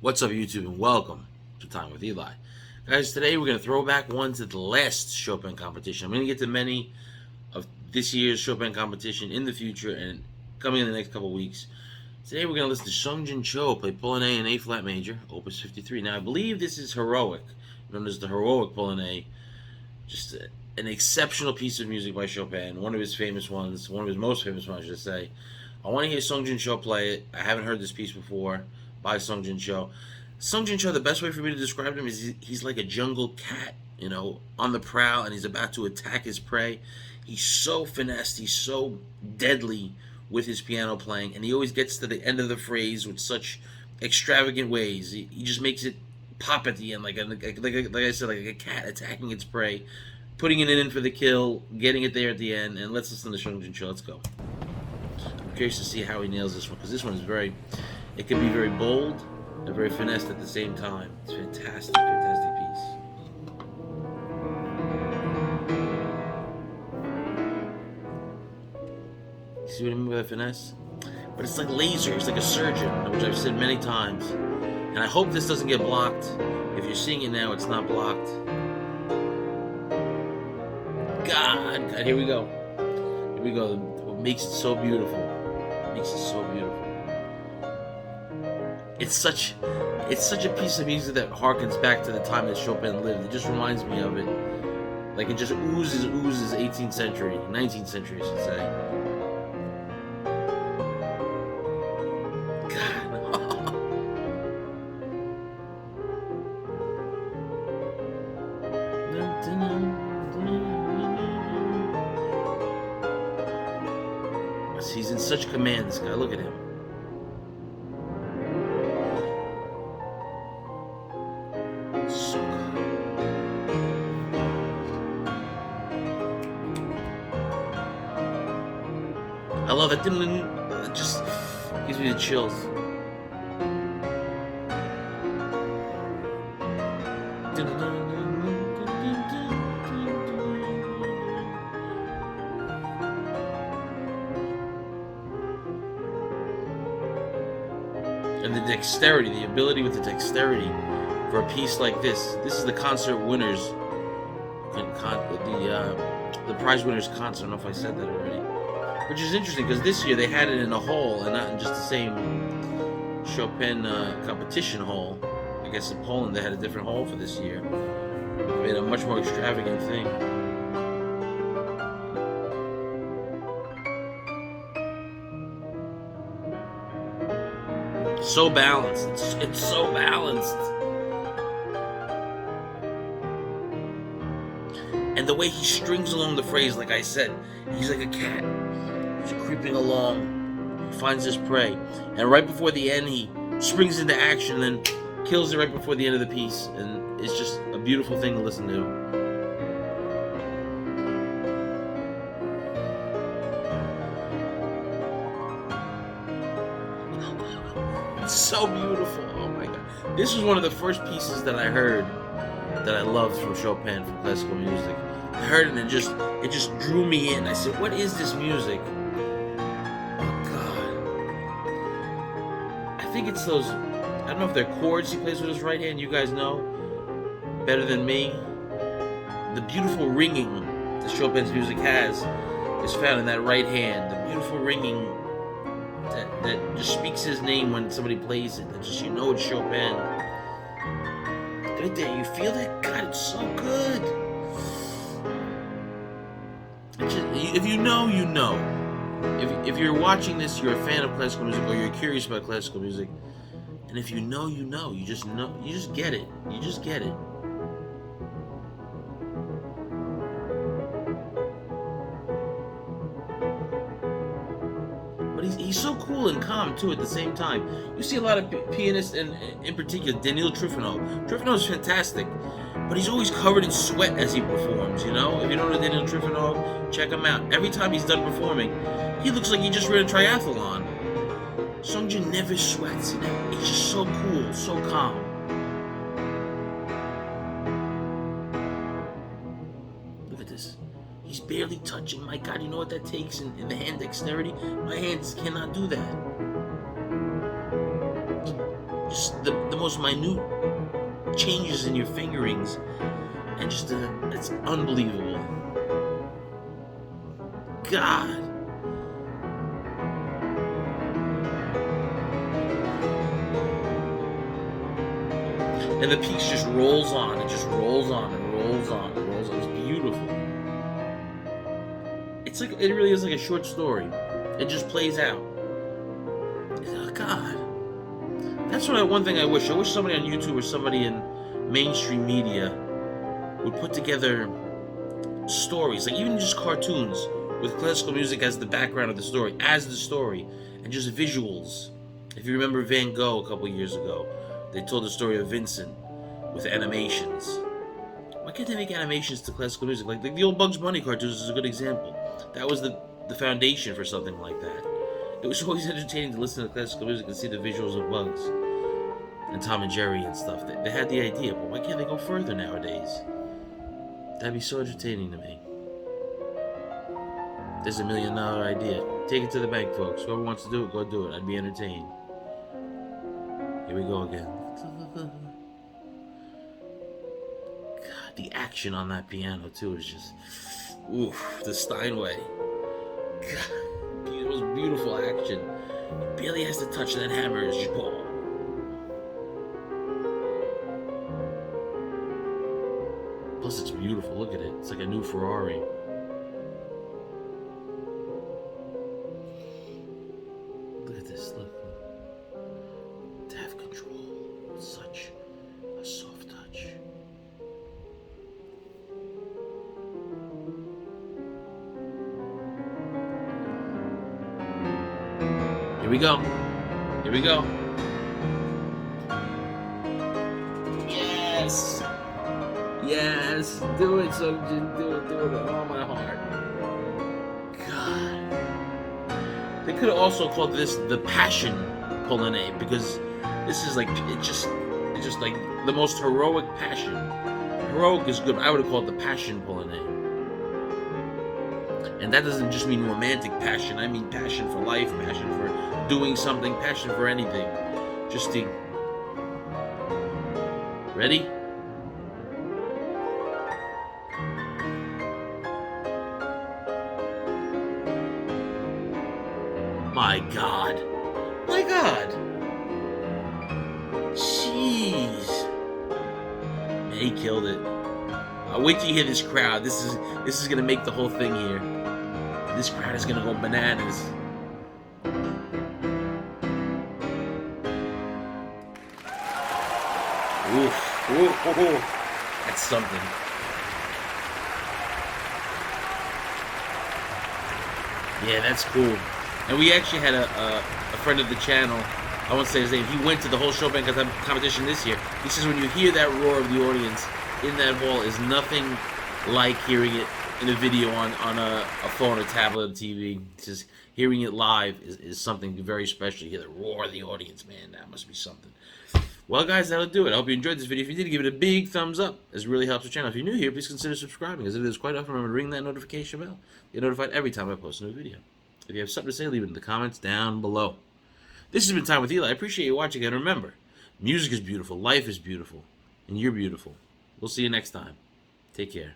What's up, YouTube, and welcome to Time with Eli. Guys, today we're going to throw back one to the last Chopin competition. I'm going to get to many of this year's Chopin competition in the future and coming in the next couple weeks. Today we're going to listen to Seong-Jin Cho play Polonaise in A-flat major, Opus 53. Now, I believe this is Heroic, known as the Heroic Polonaise. Just an exceptional piece of music by Chopin, one of his famous ones, one of his most famous ones, I should say. I want to hear Seong-Jin Cho play it. I haven't heard this piece before by Seong-Jin Cho. Seong-Jin Cho, the best way for me to describe him is he's like a jungle cat, on the prowl, and he's about to attack his prey. He's so finessed, he's so deadly with his piano playing, and he always gets to the end of the phrase with such extravagant ways. He just makes it pop at the end, like I said, like a cat attacking its prey, putting it in for the kill, getting it there at the end. And let's listen to Seong-Jin Cho. Let's go. I'm curious to see how he nails this one, because this one is it can be very bold and very finessed at the same time. It's fantastic, fantastic piece. You see what I mean by that finesse? But it's like laser, it's like a surgeon, which I've said many times. And I hope this doesn't get blocked. If you're seeing it now, it's not blocked. God, here we go. Here we go. What makes it so beautiful. What makes it so beautiful. It's such a piece of music that harkens back to the time that Chopin lived. It just reminds me of it. Like it just oozes 18th century, 19th century, I should say. God. He's in such command, this guy. Look at him. So good. I love it. It just gives me the chills. And the dexterity, the ability with the dexterity for a piece like this. This is the concert winners, the prize winners concert. I don't know if I said that already. Which is interesting because this year they had it in a hall and not in just the same Chopin competition hall. I guess in Poland they had a different hall for this year. They made a much more extravagant thing. So balanced. It's so balanced. And the way he strings along the phrase, like I said, he's like a cat. He's creeping along. He finds his prey. And right before the end, he springs into action and kills it right before the end of the piece. And it's just a beautiful thing to listen to. So beautiful. Oh my god. This was one of the first pieces that I heard that I loved from Chopin, from classical music. I heard it and it just drew me in. I said, what is this music? Oh god. I think it's those, I don't know if they're chords he plays with his right hand, you guys know better than me. The beautiful ringing that Chopin's music has is found in that right hand. The beautiful ringing that just speaks his name when somebody plays it. That just, it's Chopin. Right there, you feel that? God, it's so good. If you know, you know. If you're watching this, you're a fan of classical music, or you're curious about classical music. And if you know, you know. You just know. You just get it. You just get it. But he's so cool and calm, too, at the same time. You see a lot of pianists, and in particular, Daniil Trifonov. Trifonov is fantastic, but he's always covered in sweat as he performs, If you don't know Daniil Trifonov, check him out. Every time he's done performing, he looks like he just ran a triathlon. Seong-Jin never sweats. He's just so cool, so calm. Look at this. He's barely touching. My God, you know what that takes in the hand dexterity? My hands cannot do that. just the most minute changes in your fingerings, and just it's unbelievable. God. And the piece just rolls on. It just rolls on and rolls on and rolls on. It's beautiful. It's like, it really is like a short story. It just plays out. Oh, God. That's one thing I wish. I wish somebody on YouTube or somebody in mainstream media would put together stories, like even just cartoons with classical music as the background of the story, and just visuals. If you remember Van Gogh a couple years ago, they told the story of Vincent with animations. Why can't they make animations to classical music? Like the old Bugs Bunny cartoons is a good example. That was the foundation for something like that. It was always entertaining to listen to classical music and see the visuals of Bugs and Tom and Jerry and stuff. They had the idea, but why can't they go further nowadays? That'd be so entertaining to me. There's $1 million idea. Take it to the bank, folks. Whoever wants to do it, go do it. I'd be entertained. Here we go again. God, the action on that piano too is just, oof. The Steinway. God, the most beautiful action. He barely has to touch that hammer. It's just boom. Plus, it's beautiful. Look at it. It's like a new Ferrari. Look at this. Look. To have control. Such a soft touch. Here we go. Here we go. Yes! Yes! Do it, Seong-Jin. Do it with all my heart. God. They could have also called this the Passion Polonaise, because this is like, it's just like the most heroic passion. Heroic is good. I would have called it the Passion Polonaise. And that doesn't just mean romantic passion. I mean passion for life, passion for doing something, passion for anything. Just to... Ready? My God. My God. Jeez. Man, he killed it. Wait till you hear this crowd. This is gonna make the whole thing here. This crowd is gonna go bananas. Oof. Ooh, ooh, ooh. That's something. Yeah, that's cool. And we actually had a friend of the channel, I won't say his name, he went to the whole Chopin competition this year. He says when you hear that roar of the audience in that hall is nothing like hearing it in a video on a phone or tablet or TV. He says hearing it live is something very special. You hear the roar of the audience, man, that must be something. Well, guys, that'll do it. I hope you enjoyed this video. If you did, give it a big thumbs up. This really helps the channel. If you're new here, please consider subscribing, as it is quite often. Remember to ring that notification bell. You're notified every time I post a new video. If you have something to say, leave it in the comments down below. This has been Time with Eli. I appreciate you watching, and remember, music is beautiful, life is beautiful, and you're beautiful. We'll see you next time. Take care.